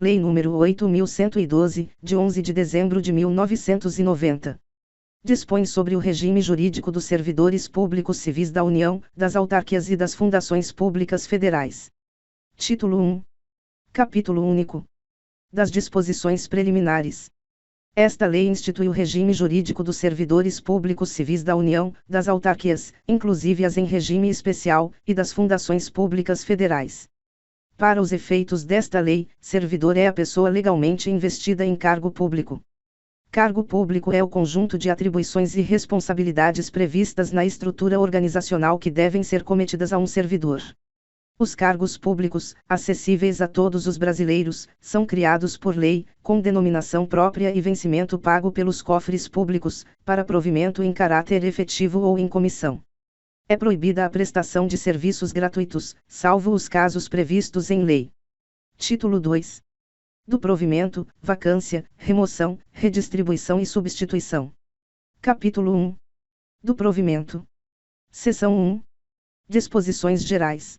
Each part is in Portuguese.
Lei nº 8.112, de 11 de dezembro de 1990. Dispõe sobre o regime jurídico dos servidores públicos civis da União, das autarquias e das fundações públicas federais. Título 1. Capítulo único. Das disposições preliminares. Esta lei institui o regime jurídico dos servidores públicos civis da União, das autarquias, inclusive as em regime especial, e das fundações públicas federais. Para os efeitos desta lei, servidor é a pessoa legalmente investida em cargo público. Cargo público é o conjunto de atribuições e responsabilidades previstas na estrutura organizacional que devem ser cometidas a um servidor. Os cargos públicos, acessíveis a todos os brasileiros, são criados por lei, com denominação própria e vencimento pago pelos cofres públicos, para provimento em caráter efetivo ou em comissão. É proibida a prestação de serviços gratuitos, salvo os casos previstos em lei. Título 2. Do provimento, vacância, remoção, redistribuição e substituição. Capítulo 1. Do provimento. Seção 1. Disposições gerais.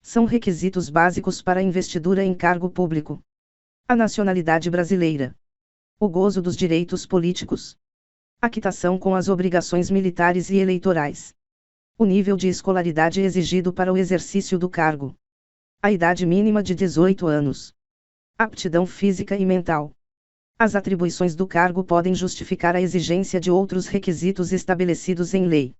São requisitos básicos para a investidura em cargo público: a nacionalidade brasileira, o gozo dos direitos políticos, a quitação com as obrigações militares e eleitorais, o nível de escolaridade exigido para o exercício do cargo, a idade mínima de 18 anos, aptidão física e mental. As atribuições do cargo podem justificar a exigência de outros requisitos estabelecidos em lei.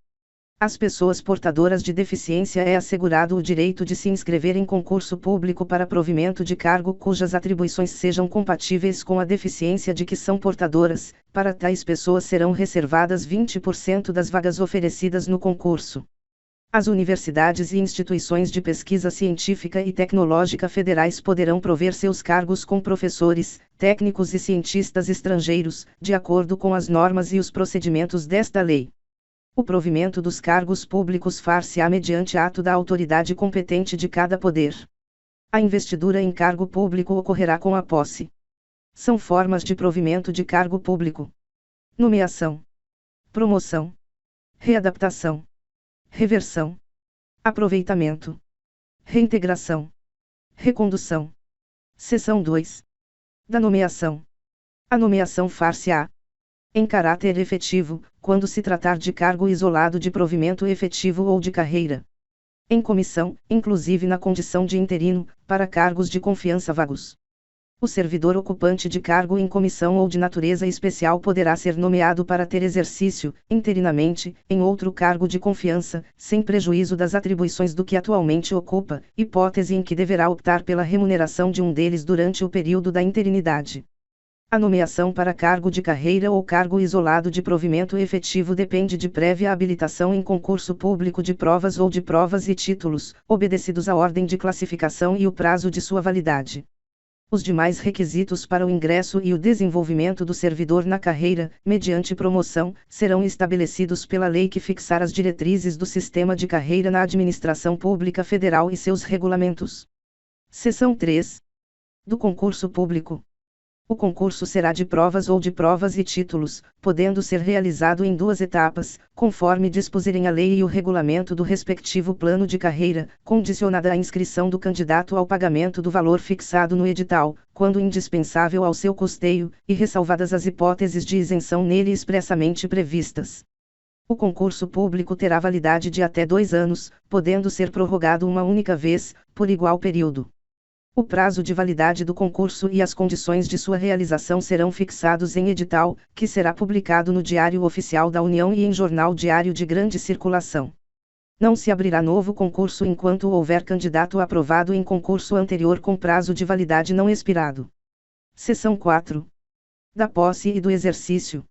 Às pessoas portadoras de deficiência é assegurado o direito de se inscrever em concurso público para provimento de cargo cujas atribuições sejam compatíveis com a deficiência de que são portadoras. Para tais pessoas serão reservadas 20% das vagas oferecidas no concurso. As universidades e instituições de pesquisa científica e tecnológica federais poderão prover seus cargos com professores, técnicos e cientistas estrangeiros, de acordo com as normas e os procedimentos desta lei. O provimento dos cargos públicos far-se-á mediante ato da autoridade competente de cada poder. A investidura em cargo público ocorrerá com a posse. São formas de provimento de cargo público: nomeação, promoção, readaptação, reversão, aproveitamento, reintegração, recondução. Seção 2. Da nomeação. A nomeação far-se-á em caráter efetivo, quando se tratar de cargo isolado de provimento efetivo ou de carreira. Em comissão, inclusive na condição de interino, para cargos de confiança vagos. O servidor ocupante de cargo em comissão ou de natureza especial poderá ser nomeado para ter exercício, interinamente, em outro cargo de confiança, sem prejuízo das atribuições do que atualmente ocupa, hipótese em que deverá optar pela remuneração de um deles durante o período da interinidade. A nomeação para cargo de carreira ou cargo isolado de provimento efetivo depende de prévia habilitação em concurso público de provas ou de provas e títulos, obedecidos à ordem de classificação e o prazo de sua validade. Os demais requisitos para o ingresso e o desenvolvimento do servidor na carreira, mediante promoção, serão estabelecidos pela lei que fixar as diretrizes do sistema de carreira na administração pública federal e seus regulamentos. Seção 3. Do concurso público. O concurso será de provas ou de provas e títulos, podendo ser realizado em 2 etapas, conforme dispuserem a lei e o regulamento do respectivo plano de carreira, condicionada à inscrição do candidato ao pagamento do valor fixado no edital, quando indispensável ao seu custeio, e ressalvadas as hipóteses de isenção nele expressamente previstas. O concurso público terá validade de até 2 anos, podendo ser prorrogado uma única vez, por igual período. O prazo de validade do concurso e as condições de sua realização serão fixados em edital, que será publicado no Diário Oficial da União e em jornal diário de grande circulação. Não se abrirá novo concurso enquanto houver candidato aprovado em concurso anterior com prazo de validade não expirado. Seção 4. Da posse e do exercício.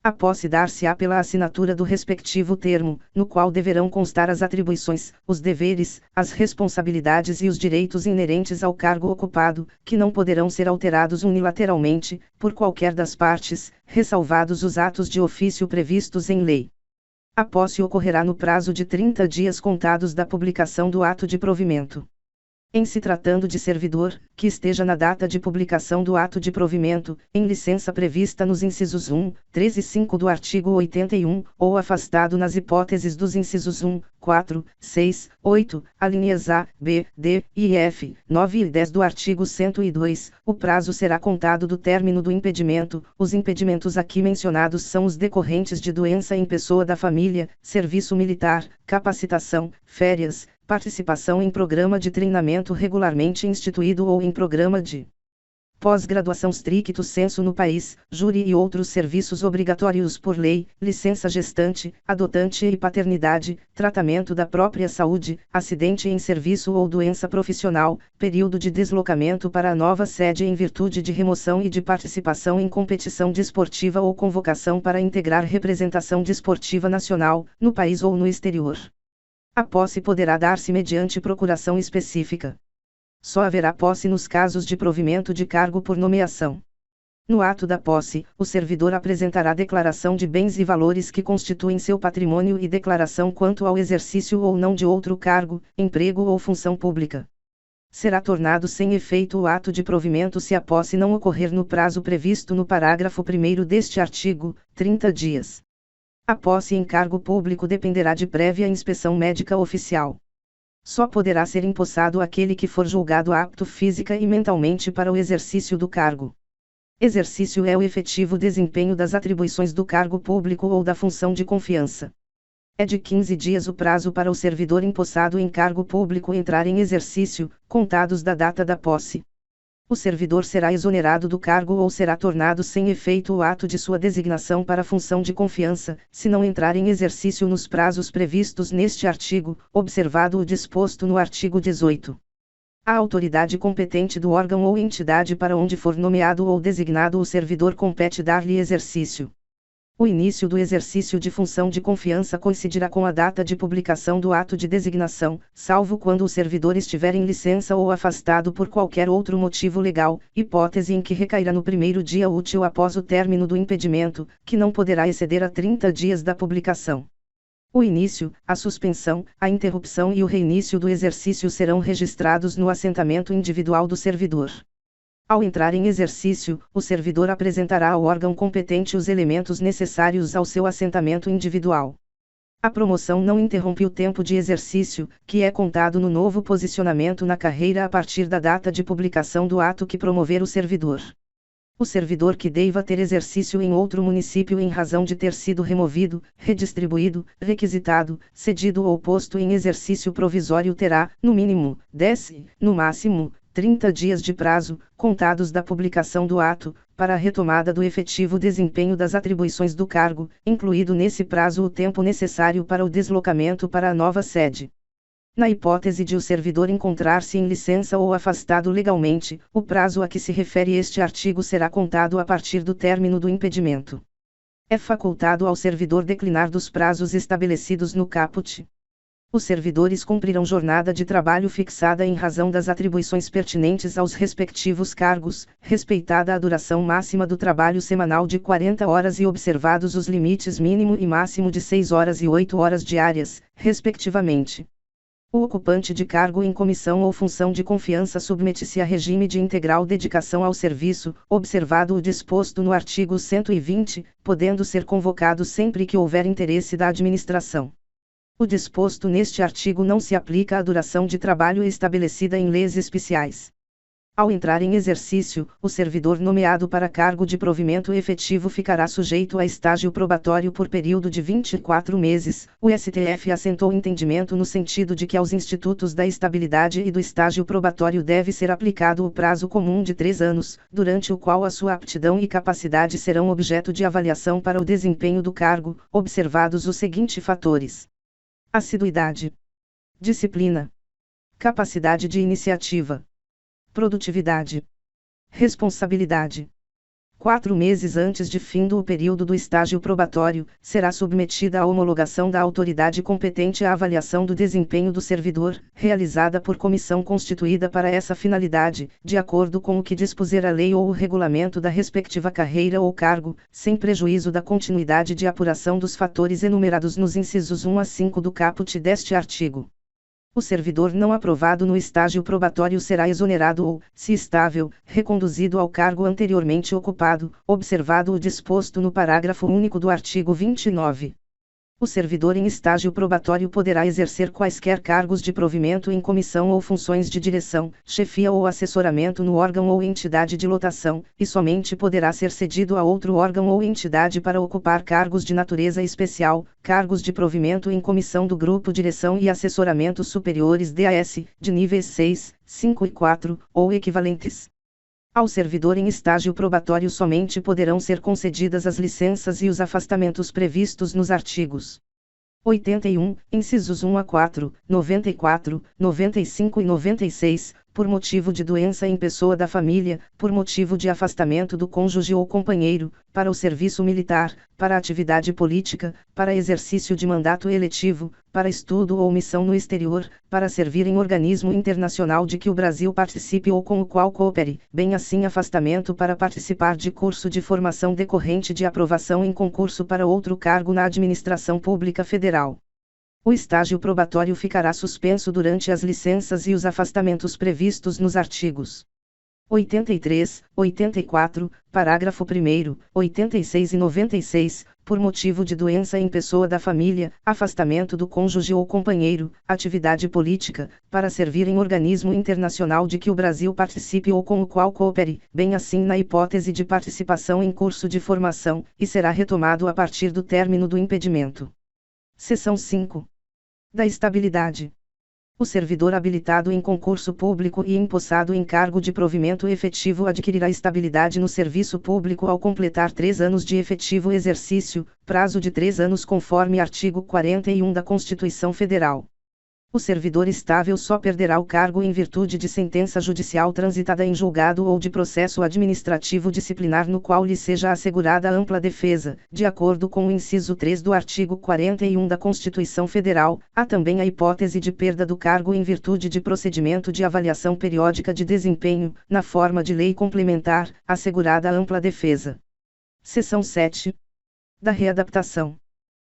A posse dar-se-á pela assinatura do respectivo termo, no qual deverão constar as atribuições, os deveres, as responsabilidades e os direitos inerentes ao cargo ocupado, que não poderão ser alterados unilateralmente, por qualquer das partes, ressalvados os atos de ofício previstos em lei. A posse ocorrerá no prazo de 30 dias contados da publicação do ato de provimento. Em se tratando de servidor, que esteja na data de publicação do ato de provimento, em licença prevista nos incisos 1, 3 e 5 do artigo 81, ou afastado nas hipóteses dos incisos 1, 4, 6, 8, alíneas A, B, D e F, 9 e 10 do artigo 102, o prazo será contado do término do impedimento. Os impedimentos aqui mencionados são os decorrentes de doença em pessoa da família, serviço militar, capacitação, férias, participação em programa de treinamento regularmente instituído ou em programa de pós-graduação stricto sensu no país, júri e outros serviços obrigatórios por lei, licença gestante, adotante e paternidade, tratamento da própria saúde, acidente em serviço ou doença profissional, período de deslocamento para a nova sede em virtude de remoção e de participação em competição desportiva ou convocação para integrar representação desportiva nacional, no país ou no exterior. A posse poderá dar-se mediante procuração específica. Só haverá posse nos casos de provimento de cargo por nomeação. No ato da posse, o servidor apresentará declaração de bens e valores que constituem seu patrimônio e declaração quanto ao exercício ou não de outro cargo, emprego ou função pública. Será tornado sem efeito o ato de provimento se a posse não ocorrer no prazo previsto no parágrafo 1º deste artigo, 30 dias. A posse em cargo público dependerá de prévia inspeção médica oficial. Só poderá ser empossado aquele que for julgado apto física e mentalmente para o exercício do cargo. Exercício é o efetivo desempenho das atribuições do cargo público ou da função de confiança. É de 15 dias o prazo para o servidor empossado em cargo público entrar em exercício, contados da data da posse. O servidor será exonerado do cargo ou será tornado sem efeito o ato de sua designação para a função de confiança, se não entrar em exercício nos prazos previstos neste artigo, observado o disposto no artigo 18. A autoridade competente do órgão ou entidade para onde for nomeado ou designado o servidor compete dar-lhe exercício. O início do exercício de função de confiança coincidirá com a data de publicação do ato de designação, salvo quando o servidor estiver em licença ou afastado por qualquer outro motivo legal, hipótese em que recairá no primeiro dia útil após o término do impedimento, que não poderá exceder a 30 dias da publicação. O início, a suspensão, a interrupção e o reinício do exercício serão registrados no assentamento individual do servidor. Ao entrar em exercício, o servidor apresentará ao órgão competente os elementos necessários ao seu assentamento individual. A promoção não interrompe o tempo de exercício, que é contado no novo posicionamento na carreira a partir da data de publicação do ato que promover o servidor. O servidor que deva ter exercício em outro município em razão de ter sido removido, redistribuído, requisitado, cedido ou posto em exercício provisório terá, no mínimo, 10, no máximo, 30 dias de prazo, contados da publicação do ato, para a retomada do efetivo desempenho das atribuições do cargo, incluído nesse prazo o tempo necessário para o deslocamento para a nova sede. Na hipótese de o servidor encontrar-se em licença ou afastado legalmente, o prazo a que se refere este artigo será contado a partir do término do impedimento. É facultado ao servidor declinar dos prazos estabelecidos no caput. Os servidores cumprirão jornada de trabalho fixada em razão das atribuições pertinentes aos respectivos cargos, respeitada a duração máxima do trabalho semanal de 40 horas e observados os limites mínimo e máximo de 6 horas e 8 horas diárias, respectivamente. O ocupante de cargo em comissão ou função de confiança submete-se a regime de integral dedicação ao serviço, observado o disposto no artigo 120, podendo ser convocado sempre que houver interesse da administração. O disposto neste artigo não se aplica à duração de trabalho estabelecida em leis especiais. Ao entrar em exercício, o servidor nomeado para cargo de provimento efetivo ficará sujeito a estágio probatório por período de 24 meses. O STF assentou entendimento no sentido de que aos institutos da estabilidade e do estágio probatório deve ser aplicado o prazo comum de 3 anos, durante o qual a sua aptidão e capacidade serão objeto de avaliação para o desempenho do cargo, observados os seguintes fatores: assiduidade, disciplina, capacidade de iniciativa, produtividade, responsabilidade. 4 meses antes de fim do período do estágio probatório, será submetida à homologação da autoridade competente a avaliação do desempenho do servidor, realizada por comissão constituída para essa finalidade, de acordo com o que dispuser a lei ou o regulamento da respectiva carreira ou cargo, sem prejuízo da continuidade de apuração dos fatores enumerados nos incisos 1 a 5 do caput deste artigo. O servidor não aprovado no estágio probatório será exonerado ou, se estável, reconduzido ao cargo anteriormente ocupado, observado o disposto no parágrafo único do artigo 29. O servidor em estágio probatório poderá exercer quaisquer cargos de provimento em comissão ou funções de direção, chefia ou assessoramento no órgão ou entidade de lotação, e somente poderá ser cedido a outro órgão ou entidade para ocupar cargos de natureza especial, cargos de provimento em comissão do grupo direção e assessoramento superiores DAS, de níveis 6, 5 e 4, ou equivalentes. Ao servidor em estágio probatório somente poderão ser concedidas as licenças e os afastamentos previstos nos artigos 81, incisos 1 a 4, 94, 95 e 96, por motivo de doença em pessoa da família, por motivo de afastamento do cônjuge ou companheiro, para o serviço militar, para atividade política, para exercício de mandato eletivo, para estudo ou missão no exterior, para servir em organismo internacional de que o Brasil participe ou com o qual coopere, bem assim afastamento para participar de curso de formação decorrente de aprovação em concurso para outro cargo na administração pública federal. O estágio probatório ficará suspenso durante as licenças e os afastamentos previstos nos artigos 83, 84, parágrafo 1º, 86 e 96, por motivo de doença em pessoa da família, afastamento do cônjuge ou companheiro, atividade política, para servir em organismo internacional de que o Brasil participe ou com o qual coopere, bem assim na hipótese de participação em curso de formação, e será retomado a partir do término do impedimento. Seção 5. Da estabilidade. O servidor habilitado em concurso público e empossado em cargo de provimento efetivo adquirirá estabilidade no serviço público ao completar 3 anos de efetivo exercício, prazo de 3 anos conforme artigo 41 da Constituição Federal. O servidor estável só perderá o cargo em virtude de sentença judicial transitada em julgado ou de processo administrativo disciplinar no qual lhe seja assegurada ampla defesa, de acordo com o inciso 3 do artigo 41 da Constituição Federal. Há também a hipótese de perda do cargo em virtude de procedimento de avaliação periódica de desempenho, na forma de lei complementar, assegurada ampla defesa. Seção 7. Da readaptação.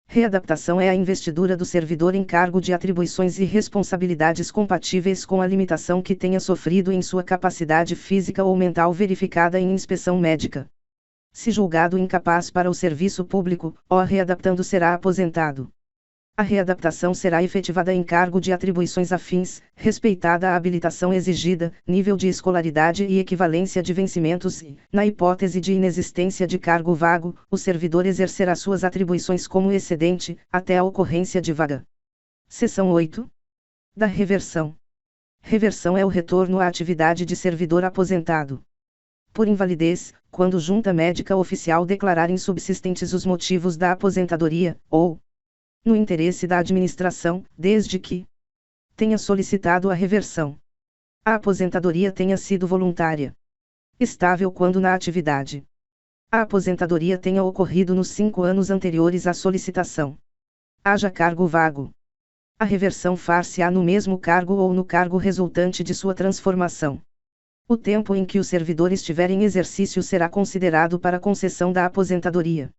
Readaptação é a investidura do servidor em cargo de atribuições e responsabilidades compatíveis com a limitação que tenha sofrido em sua capacidade física ou mental verificada em inspeção médica. Se julgado incapaz para o serviço público, o readaptando será aposentado. A readaptação será efetivada em cargo de atribuições afins, respeitada a habilitação exigida, nível de escolaridade e equivalência de vencimentos e, na hipótese de inexistência de cargo vago, o servidor exercerá suas atribuições como excedente, até a ocorrência de vaga. Seção 8. Da reversão. Reversão é o retorno à atividade de servidor aposentado. Por invalidez, quando junta médica oficial declarar insubsistentes os motivos da aposentadoria, ou no interesse da administração, desde que tenha solicitado a reversão. A aposentadoria tenha sido voluntária. Estável quando na atividade. A aposentadoria tenha ocorrido nos 5 anos anteriores à solicitação. Haja cargo vago. A reversão far-se-á no mesmo cargo ou no cargo resultante de sua transformação. O tempo em que o servidor estiver em exercício será considerado para concessão da aposentadoria.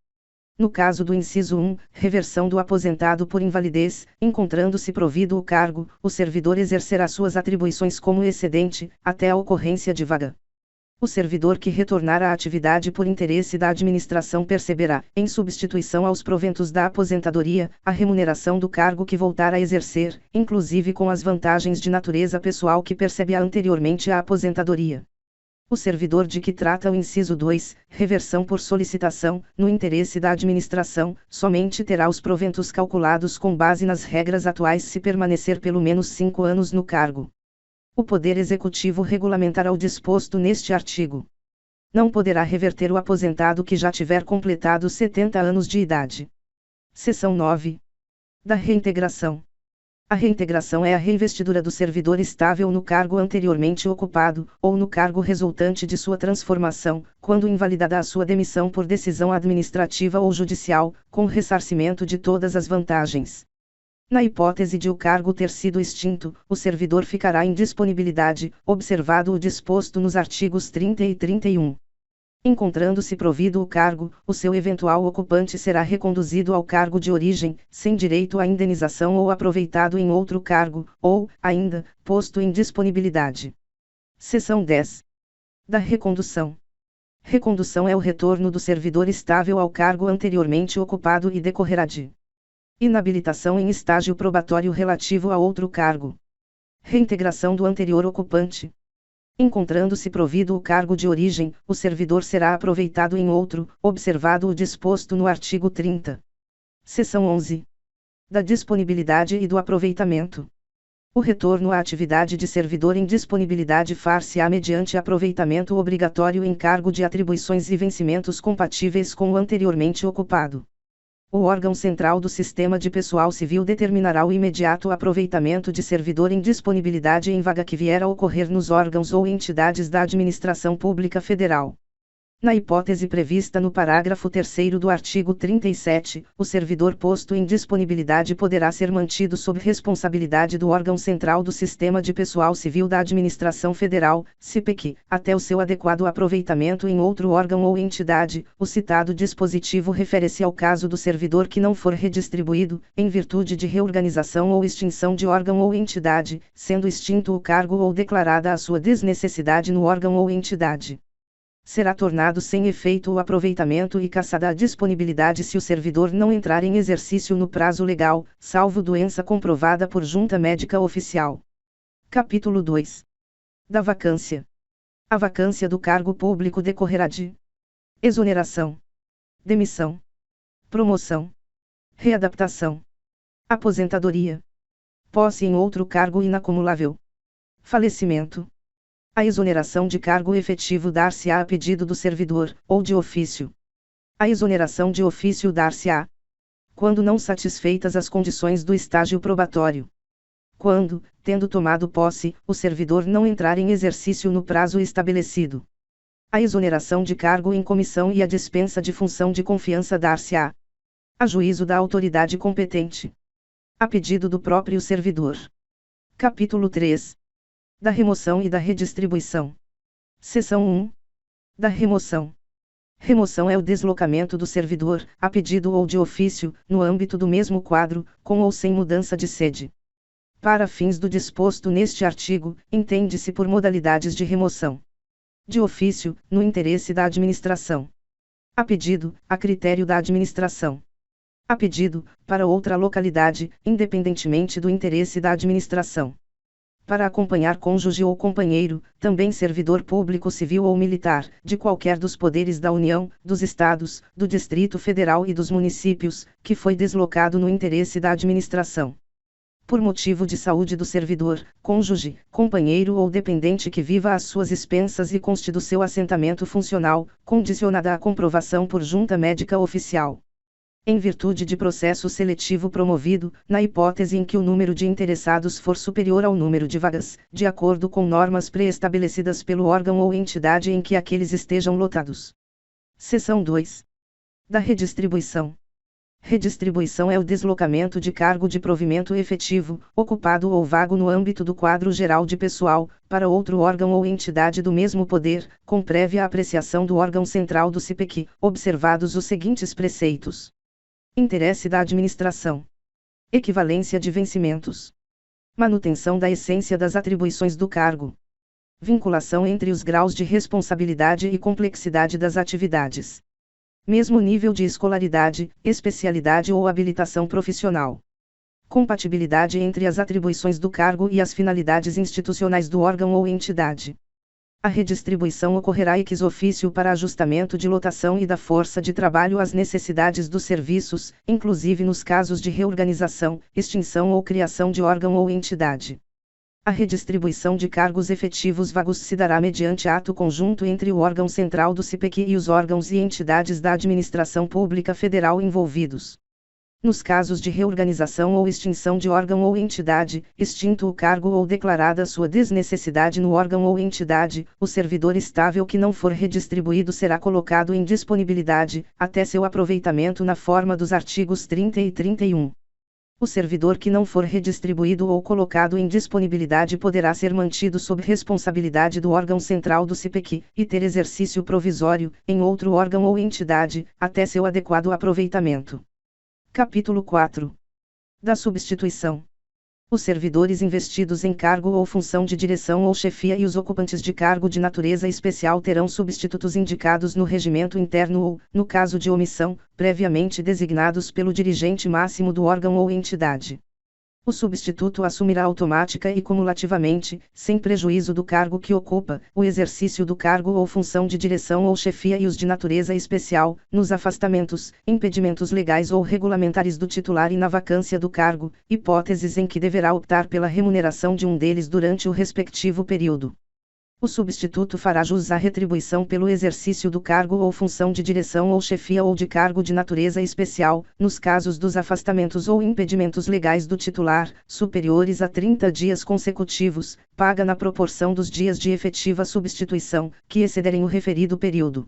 No caso do inciso 1, reversão do aposentado por invalidez, encontrando-se provido o cargo, o servidor exercerá suas atribuições como excedente, até a ocorrência de vaga. O servidor que retornar à atividade por interesse da administração perceberá, em substituição aos proventos da aposentadoria, a remuneração do cargo que voltar a exercer, inclusive com as vantagens de natureza pessoal que percebia anteriormente à aposentadoria. O servidor de que trata o inciso 2, reversão por solicitação, no interesse da administração, somente terá os proventos calculados com base nas regras atuais se permanecer pelo menos 5 anos no cargo. O Poder Executivo regulamentará o disposto neste artigo. Não poderá reverter o aposentado que já tiver completado 70 anos de idade. Seção 9. Da reintegração. A reintegração é a reinvestidura do servidor estável no cargo anteriormente ocupado, ou no cargo resultante de sua transformação, quando invalidada a sua demissão por decisão administrativa ou judicial, com ressarcimento de todas as vantagens. Na hipótese de o cargo ter sido extinto, o servidor ficará em disponibilidade, observado o disposto nos artigos 30 e 31. Encontrando-se provido o cargo, o seu eventual ocupante será reconduzido ao cargo de origem, sem direito à indenização ou aproveitado em outro cargo, ou, ainda, posto em disponibilidade. Seção 10. Da recondução. Recondução é o retorno do servidor estável ao cargo anteriormente ocupado e decorrerá de inabilitação em estágio probatório relativo a outro cargo. Reintegração do anterior ocupante. Encontrando-se provido o cargo de origem, o servidor será aproveitado em outro, observado o disposto no artigo 30. Seção 11. Da disponibilidade e do aproveitamento. O retorno à atividade de servidor em disponibilidade far-se-á mediante aproveitamento obrigatório em cargo de atribuições e vencimentos compatíveis com o anteriormente ocupado. O órgão central do Sistema de Pessoal Civil determinará o imediato aproveitamento de servidor em disponibilidade em vaga que vier a ocorrer nos órgãos ou entidades da Administração Pública Federal. Na hipótese prevista no parágrafo 3º do artigo 37, o servidor posto em disponibilidade poderá ser mantido sob responsabilidade do órgão central do Sistema de Pessoal Civil da Administração Federal, SIPEC, até o seu adequado aproveitamento em outro órgão ou entidade. O citado dispositivo refere-se ao caso do servidor que não for redistribuído, em virtude de reorganização ou extinção de órgão ou entidade, sendo extinto o cargo ou declarada a sua desnecessidade no órgão ou entidade. Será tornado sem efeito o aproveitamento e cassada a disponibilidade se o servidor não entrar em exercício no prazo legal, salvo doença comprovada por junta médica oficial. Capítulo 2. Da vacância. A vacância do cargo público decorrerá de exoneração, demissão, promoção, readaptação, aposentadoria, posse em outro cargo inacumulável, falecimento. A exoneração de cargo efetivo dar-se-á a pedido do servidor, ou de ofício. A exoneração de ofício dar-se-á quando não satisfeitas as condições do estágio probatório. Quando, tendo tomado posse, o servidor não entrar em exercício no prazo estabelecido. A exoneração de cargo em comissão e a dispensa de função de confiança dar-se-á a juízo da autoridade competente. A pedido do próprio servidor. Capítulo 3. Da remoção e da redistribuição. Seção 1. Da remoção. Remoção é o deslocamento do servidor, a pedido ou de ofício, no âmbito do mesmo quadro, com ou sem mudança de sede. Para fins do disposto neste artigo, entende-se por modalidades de remoção. De ofício, no interesse da administração. A pedido, a critério da administração. A pedido, para outra localidade, independentemente do interesse da administração. Para acompanhar cônjuge ou companheiro, também servidor público civil ou militar, de qualquer dos poderes da União, dos Estados, do Distrito Federal e dos municípios, que foi deslocado no interesse da administração. Por motivo de saúde do servidor, cônjuge, companheiro ou dependente que viva às suas expensas e conste do seu assentamento funcional, condicionada à comprovação por junta médica oficial. Em virtude de processo seletivo promovido, na hipótese em que o número de interessados for superior ao número de vagas, de acordo com normas pré-estabelecidas pelo órgão ou entidade em que aqueles estejam lotados. Seção 2. Da redistribuição. Redistribuição é o deslocamento de cargo de provimento efetivo, ocupado ou vago no âmbito do quadro geral de pessoal, para outro órgão ou entidade do mesmo poder, com prévia apreciação do órgão central do SIPEC, observados os seguintes preceitos. Interesse da administração. Equivalência de vencimentos. Manutenção da essência das atribuições do cargo. Vinculação entre os graus de responsabilidade e complexidade das atividades. Mesmo nível de escolaridade, especialidade ou habilitação profissional. Compatibilidade entre as atribuições do cargo e as finalidades institucionais do órgão ou entidade. A redistribuição ocorrerá ex officio para ajustamento de lotação e da força de trabalho às necessidades dos serviços, inclusive nos casos de reorganização, extinção ou criação de órgão ou entidade. A redistribuição de cargos efetivos vagos se dará mediante ato conjunto entre o órgão central do SIPEC e os órgãos e entidades da administração pública federal envolvidos. Nos casos de reorganização ou extinção de órgão ou entidade, extinto o cargo ou declarada sua desnecessidade no órgão ou entidade, o servidor estável que não for redistribuído será colocado em disponibilidade, até seu aproveitamento na forma dos artigos 30 e 31. O servidor que não for redistribuído ou colocado em disponibilidade poderá ser mantido sob responsabilidade do órgão central do CIPEC, e ter exercício provisório, em outro órgão ou entidade, até seu adequado aproveitamento. Capítulo 4. Da substituição. Os servidores investidos em cargo ou função de direção ou chefia e os ocupantes de cargo de natureza especial terão substitutos indicados no regimento interno ou, no caso de omissão, previamente designados pelo dirigente máximo do órgão ou entidade. O substituto assumirá automática e cumulativamente, sem prejuízo do cargo que ocupa, o exercício do cargo ou função de direção ou chefia e os de natureza especial, nos afastamentos, impedimentos legais ou regulamentares do titular e na vacância do cargo, hipóteses em que deverá optar pela remuneração de um deles durante o respectivo período. O substituto fará jus à retribuição pelo exercício do cargo ou função de direção ou chefia ou de cargo de natureza especial, nos casos dos afastamentos ou impedimentos legais do titular, superiores a 30 dias consecutivos, paga na proporção dos dias de efetiva substituição, que excederem o referido período.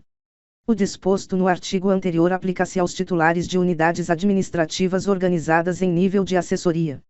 O disposto no artigo anterior aplica-se aos titulares de unidades administrativas organizadas em nível de assessoria.